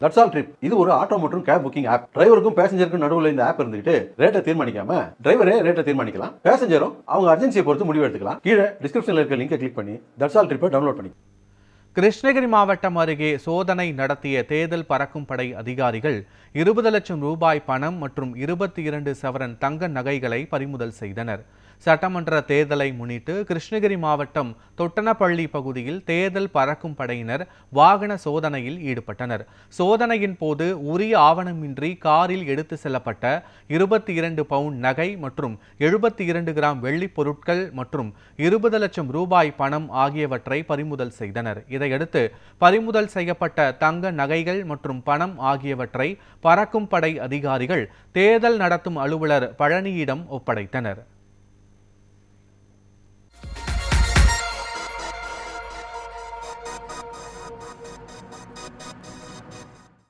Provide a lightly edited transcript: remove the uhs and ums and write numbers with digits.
That's all trip. இது ஒரு auto மற்றும் கேப் புக்கிங் ஆப். டிரைவருக்கும் பேசஞ்சருக்கும் நடுவுல இந்த ஆப் இருந்துகிட்டு ரேட்டை தீர்மானிக்காம டிரைவரே ரேட்டை தீர்மானிக்கலாம். பேசஞ்சரும் அவங்க அர்ஜென்சியை பொறுத்து முடிவு எடுத்துக்கலாம். கீழே டிஸ்கிரிப்ஷன்ல இருக்க லிங்கை கிளிக் பண்ணி தட்ஸ் ஆல் ட்ரிப்பை டவுன்லோட் பண்ணி. கிருஷ்ணகிரி மாவட்டம் அருகே சோதனை நடத்திய தேர்தல் பறக்கும் படை அதிகாரிகள் 20 லட்சம் ரூபாய் பணம் மற்றும் 22 சவரன் தங்க நகைகளை பறிமுதல் செய்தனர். சட்டமன்ற தேர்தலை முன்னிட்டு கிருஷ்ணகிரி மாவட்டம் தொட்டனப்பள்ளி பகுதியில் தேர்தல் பறக்கும் படையினர் வாகன சோதனையில் ஈடுபட்டனர். சோதனையின் போது உரிய ஆவணமின்றி காரில் எடுத்து செல்லப்பட்ட 22 பவுண்ட் நகை மற்றும் 72 கிராம் வெள்ளி பொருட்கள் மற்றும் 20 லட்சம் ரூபாய் பணம் ஆகியவற்றை பறிமுதல் செய்தனர். இதையடுத்து பறிமுதல் செய்யப்பட்ட தங்க நகைகள் மற்றும் பணம் ஆகியவற்றை பறக்கும் படை அதிகாரிகள் தேர்தல் நடத்தும் அலுவலர் பழனியிடம் ஒப்படைத்தனர்.